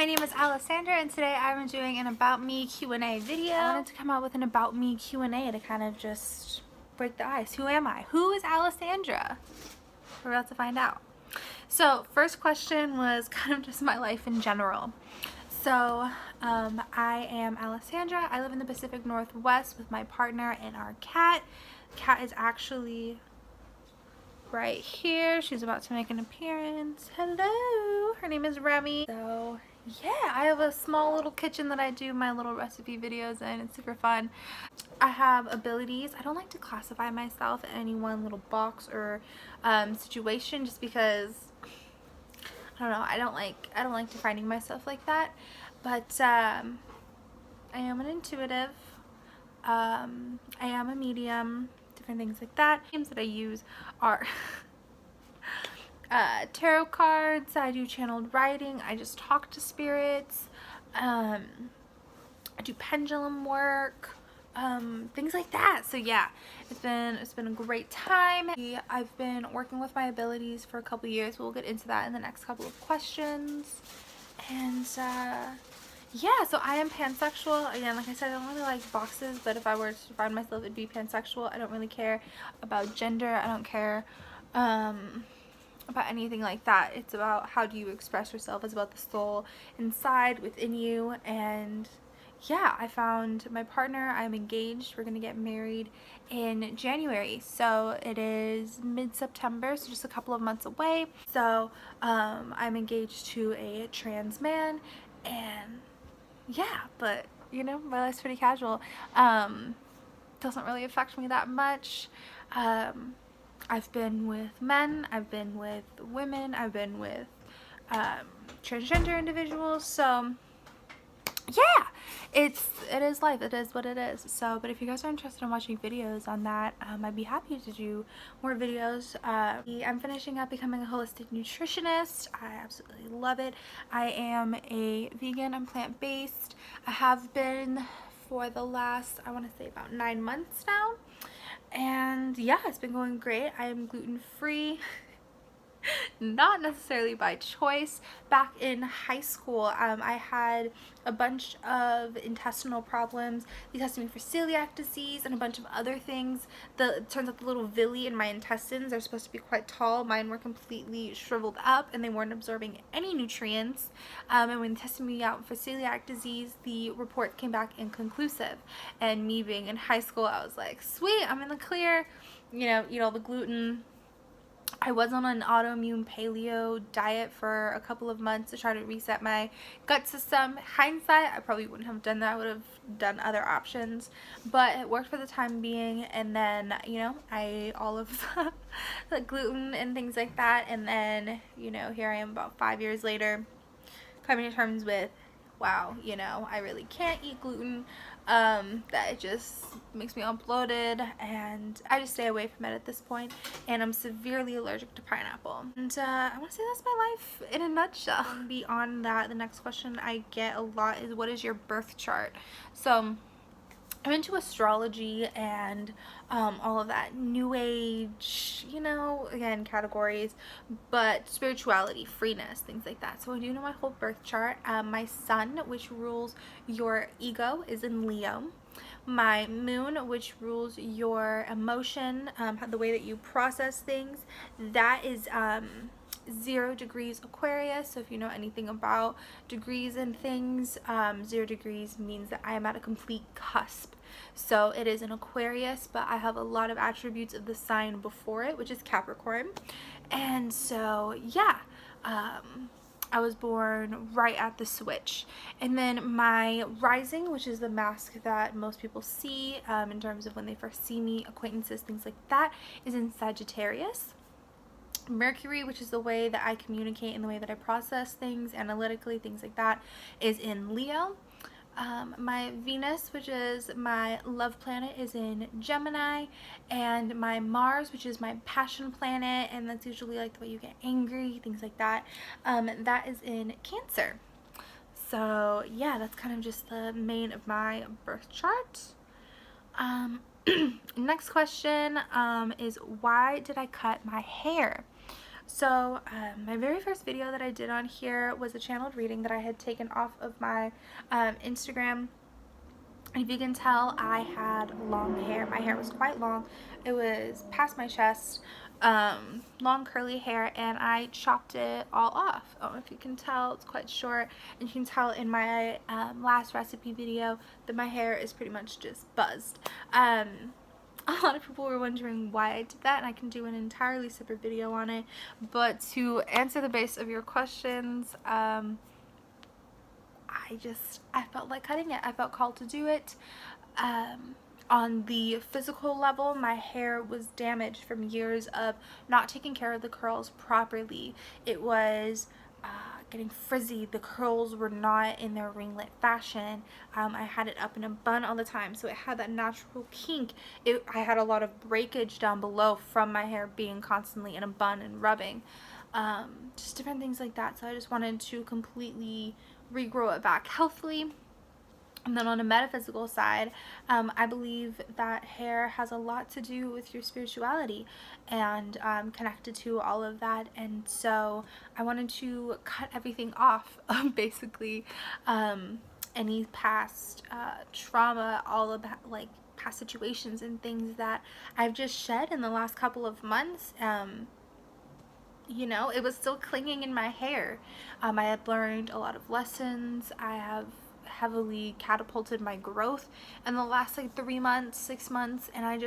my name is Alessandra and today I'm doing an About Me Q&A video. I wanted to come out with an About Me Q&A to kind of just break the ice. Who am I? Who is Alessandra? We're about to find out. So first question was kind of just my life in general. So I am Alessandra. I live in the Pacific Northwest with my partner and our cat. The cat is actually right here. She's about to make an appearance. Hello. Her name is Remy. So yeah, I have a small little kitchen that I do my little recipe videos in. It's super fun. I have abilities. I don't like to classify myself in any one little box or situation, just because I don't know. I don't like defining myself like that. But I am an intuitive. I am a medium. Different things like that. Names that I use are tarot cards. I do channeled writing. I just talk to spirits. I do pendulum work. Things like that. So yeah, it's been a great time. I've been working with my abilities for a couple years. We'll get into that in the next couple of questions. And yeah, so I am pansexual. Again, like I said, I don't really like boxes, but if I were to define myself, it'd be pansexual. I don't really care about gender. I don't care about anything like that. It's about how do you express yourself. It's about the soul inside within you. And yeah, I found my partner. I'm engaged. We're gonna get married in January, so it is mid-September, so just a couple of months away. So I'm engaged to a trans man, and yeah, but you know, my life's pretty casual. Doesn't really affect me that much. I've been with men, I've been with women, I've been with transgender individuals, so yeah, it is life. It is what it is. So, but if you guys are interested in watching videos on that, I'd be happy to do more videos. I'm finishing up becoming a holistic nutritionist. I absolutely love it. I am a vegan. I'm plant-based. I have been for the last, I want to say, about 9 months now. And yeah, it's been going great. I am gluten-free. Not necessarily by choice. Back in high school, I had a bunch of intestinal problems. They tested me for celiac disease and a bunch of other things. It turns out the little villi in my intestines are supposed to be quite tall. Mine were completely shriveled up and they weren't absorbing any nutrients. And when they tested me out for celiac disease, the report came back inconclusive. And me being in high school, I was like, sweet, I'm in the clear. You know, eat all the gluten. I was on an autoimmune paleo diet for a couple of months to try to reset my gut system. Hindsight, I probably wouldn't have done that. I would have done other options, but it worked for the time being. And then, you know, I ate all of the gluten and things like that. And then, you know, here I am about 5 years later, coming to terms with, wow, you know, I really can't eat gluten. That it just makes me all bloated, and I just stay away from it at this point. And I'm severely allergic to pineapple. And I want to say that's my life in a nutshell. Beyond that, the next question I get a lot is, what is your birth chart? So I'm into astrology and all of that new age, you know, again, categories, but spirituality, freeness, things like that. So I do know my whole birth chart. My sun, which rules your ego, is in Leo. My moon, which rules your emotion, the way that you process things, that is 0 degrees Aquarius. So if you know anything about degrees and things, 0 degrees means that I am at a complete cusp. So it is an Aquarius, but I have a lot of attributes of the sign before it, which is Capricorn. And so yeah, I was born right at the switch. And then my rising, which is the mask that most people see in terms of when they first see me, acquaintances, things like that, is in Sagittarius. Mercury, which is the way that I communicate and the way that I process things analytically, things like that, is in Leo. My Venus, which is my love planet, is in Gemini. And my Mars, which is my passion planet, and that's usually like the way you get angry, things like that, that is in Cancer. So yeah, that's kind of just the main of my birth chart. Next question is, why did I cut my hair? So my very first video that I did on here was a channeled reading that I had taken off of my Instagram. If you can tell, I had long hair. My hair was quite long. It was past my chest, long curly hair, and I chopped it all off. I don't know if you can tell, it's quite short. And you can tell in my last recipe video that my hair is pretty much just buzzed. A lot of people were wondering why I did that, and I can do an entirely separate video on it. But to answer the base of your questions, I felt like cutting it. I felt called to do it. On the physical level, my hair was damaged from years of not taking care of the curls properly. It was getting frizzy. The curls were not in their ringlet fashion. I had it up in a bun all the time, so it had that natural kink. I had a lot of breakage down below from my hair being constantly in a bun and rubbing. Just different things like that. So I just wanted to completely regrow it back healthily. And then on a metaphysical side, I believe that hair has a lot to do with your spirituality and connected to all of that. And so I wanted to cut everything off, basically. Any past trauma, all about like past situations and things that I've just shed in the last couple of months. You know, it was still clinging in my hair. I had learned a lot of lessons. I have heavily catapulted my growth in the last like 3 months, 6 months, and I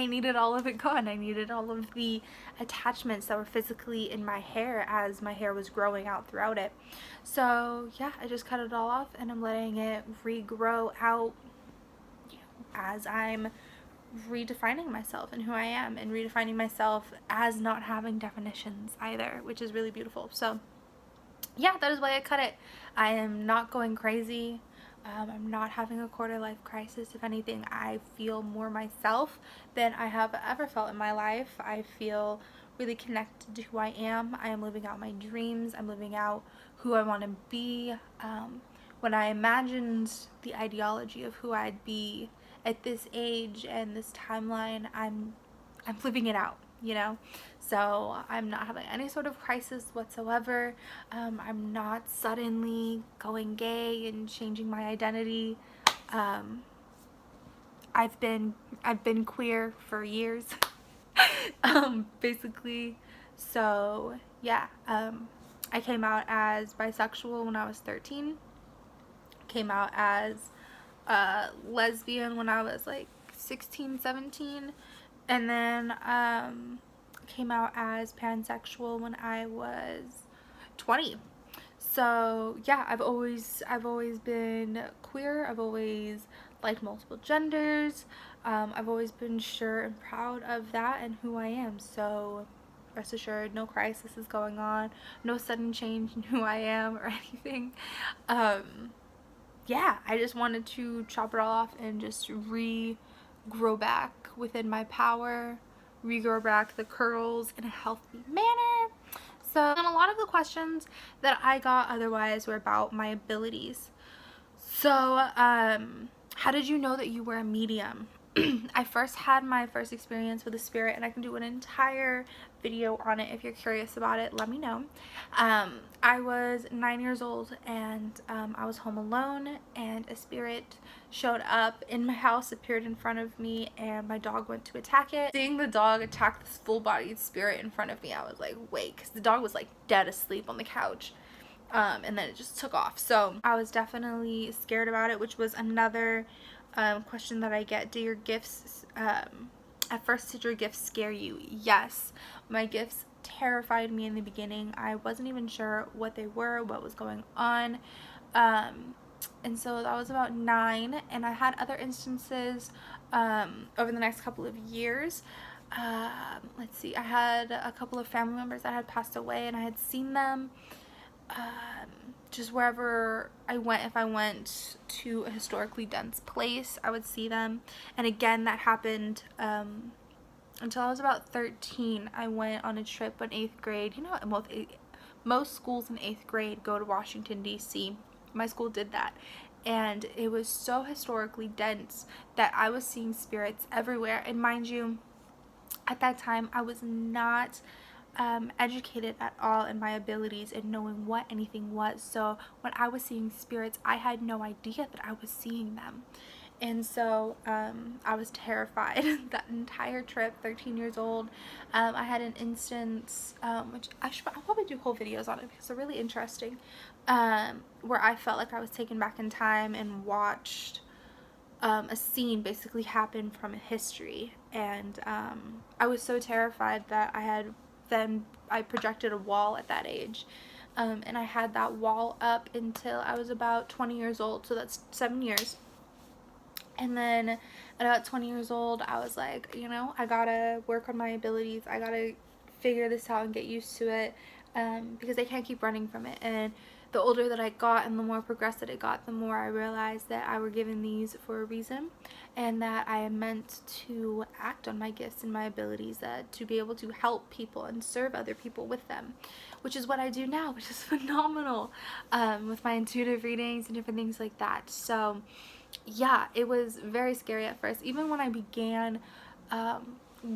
needed all of it gone. I needed all of the attachments that were physically in my hair as my hair was growing out throughout it. So yeah, I just cut it all off, and I'm letting it regrow out as I'm redefining myself and who I am, and redefining myself as not having definitions either, which is really beautiful. So yeah, that is why I cut it. I am not going crazy. I'm not having a quarter life crisis. If anything, I feel more myself than I have ever felt in my life. I feel really connected to who I am. I am living out my dreams. I'm living out who I want to be. When I imagined the ideology of who I'd be at this age and this timeline, I'm living it out, you know? So I'm not having any sort of crisis whatsoever. I'm not suddenly going gay and changing my identity. I've been queer for years, basically. So yeah, I came out as bisexual when I was 13. Came out as lesbian when I was like 16, 17. And then came out as pansexual when I was 20. So yeah, I've always been queer. I've always liked multiple genders. I've always been sure and proud of that and who I am. So rest assured, no crisis is going on, no sudden change in who I am or anything. Yeah, I just wanted to chop it all off and just regrow back within my power, regrow back the curls in a healthy manner. So, and a lot of the questions that I got otherwise were about my abilities. So, how did you know that you were a medium? I first had my first experience with a spirit, and I can do an entire video on it if you're curious about it. Let me know. I was 9 years old, and I was home alone, and a spirit showed up in my house, appeared in front of me, and my dog went to attack it. Seeing the dog attack this full-bodied spirit in front of me, I was like, wait, because the dog was like dead asleep on the couch. And then it just took off. So I was definitely scared about it, which was another question that I get. Do your gifts, at first, did your gifts scare you? Yes. My gifts terrified me in the beginning. I wasn't even sure what they were, what was going on. And so that was about 9, and I had other instances over the next couple of years. Let's see, I had a couple of family members that had passed away, and I had seen them just wherever I went. If I went to a historically dense place, I would see them. And again, that happened until I was about 13. I went on a trip in 8th grade. You know, most schools in 8th grade go to Washington, D.C. My school did that. And it was so historically dense that I was seeing spirits everywhere. And mind you, at that time, I was not educated at all in my abilities and knowing what anything was. So when I was seeing spirits, I had no idea that I was seeing them. And so I was terrified that entire trip, 13 years old. I had an instance, which I'll probably do whole videos on it because they're really interesting, where I felt like I was taken back in time and watched a scene basically happen from history. And I was so terrified that I projected a wall at that age. And I had that wall up until I was about 20 years old, so that's 7 years. And then at about 20 years old, I was like, you know, I gotta work on my abilities. I gotta figure this out and get used to it, because I can't keep running from it. And the older that I got and the more progressed that it got, the more I realized that I were given these for a reason, and that I am meant to act on my gifts and my abilities, to be able to help people and serve other people with them, which is what I do now, which is phenomenal, with my intuitive readings and different things like that. So yeah, it was very scary at first. Even when I began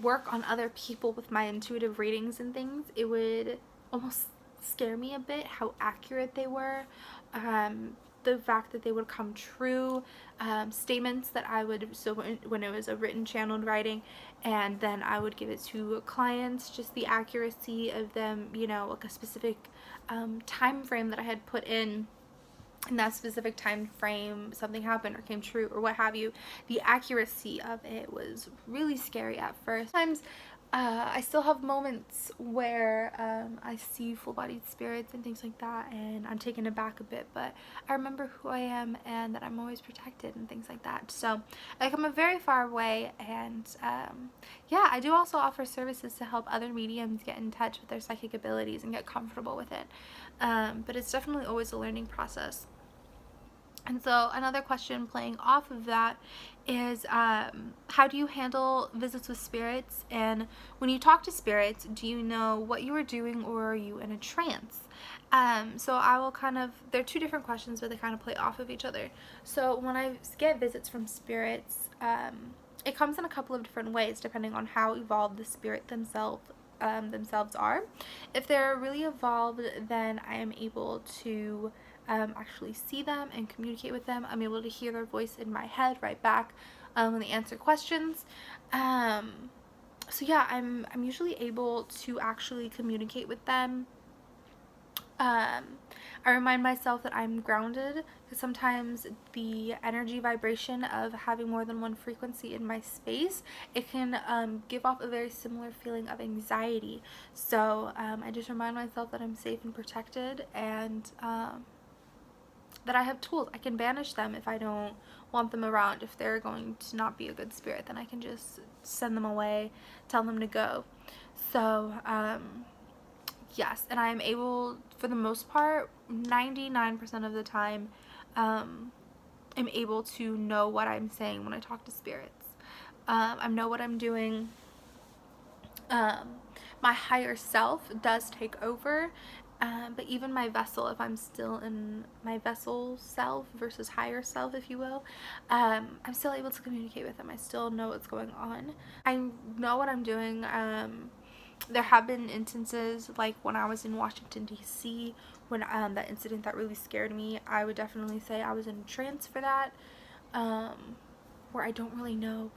work on other people with my intuitive readings and things, it would almost scare me a bit how accurate they were. The fact that they would come true, statements that I would, so when it was a written channeled writing, and then I would give it to clients, just the accuracy of them, you know, like a specific time frame that I had put in that specific time frame, something happened or came true or what have you. The accuracy of it was really scary at first. Sometimes I still have moments where I see full-bodied spirits and things like that, and I'm taken aback a bit, but I remember who I am and that I'm always protected and things like that. So I come a very far way, and yeah, I do also offer services to help other mediums get in touch with their psychic abilities and get comfortable with it. But it's definitely always a learning process. And so another question playing off of that is, how do you handle visits with spirits? And when you talk to spirits, do you know what you are doing, or are you in a trance? So I will there are two different questions, but they kind of play off of each other. So when I get visits from spirits, it comes in a couple of different ways depending on how evolved the spirit themselves are. If they're really evolved, then I am able to actually see them and communicate with them. I'm able to hear their voice in my head right back when they answer questions. So yeah, I'm usually able to actually communicate with them. I remind myself that I'm grounded, because sometimes the energy vibration of having more than one frequency in my space, it can give off a very similar feeling of anxiety. So I just remind myself that I'm safe and protected, and that I have tools. I can banish them if I don't want them around. If they're going to not be a good spirit, then I can just send them away, tell them to go. So yes, and I am able, for the most part, 99% of the time, am able to know what I'm saying when I talk to spirits. I know what I'm doing. My higher self does take over, but even my vessel, if I'm still in my vessel self versus higher self, if you will, I'm still able to communicate with them. I still know what's going on. I know what I'm doing. There have been instances, like when I was in Washington, D.C., when that incident that really scared me, I would definitely say I was in a trance for that, where I don't really know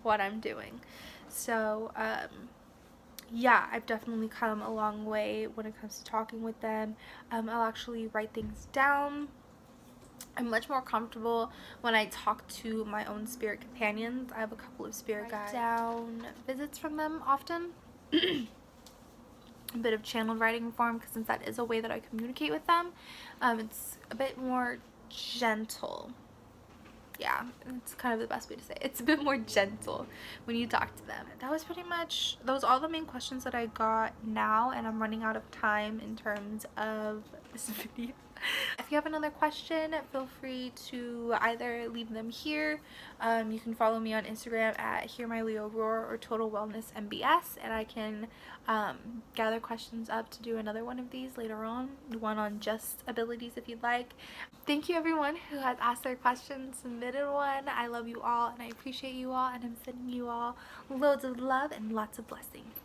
what I'm doing. So, yeah, I've definitely come a long way when it comes to talking with them. I'll actually write things down. I'm much more comfortable when I talk to my own spirit companions. I have a couple of spirit guides. Down visits from them often. A bit of channeled writing form, because since that is a way that I communicate with them, it's a bit more gentle. Yeah, it's kind of the best way to say it. It's a bit more gentle when you talk to them. That was pretty much, those are all the main questions that I got now, and I'm running out of time in terms of this video. If you have another question, feel free to either leave them here. You can follow me on Instagram at Hear My Leo Roar or totalwellnessmbs, and I can gather questions up to do another one of these later on, one on just abilities if you'd like. Thank you everyone who has asked their questions, submitted one. I love you all and I appreciate you all, and I'm sending you all loads of love and lots of blessings.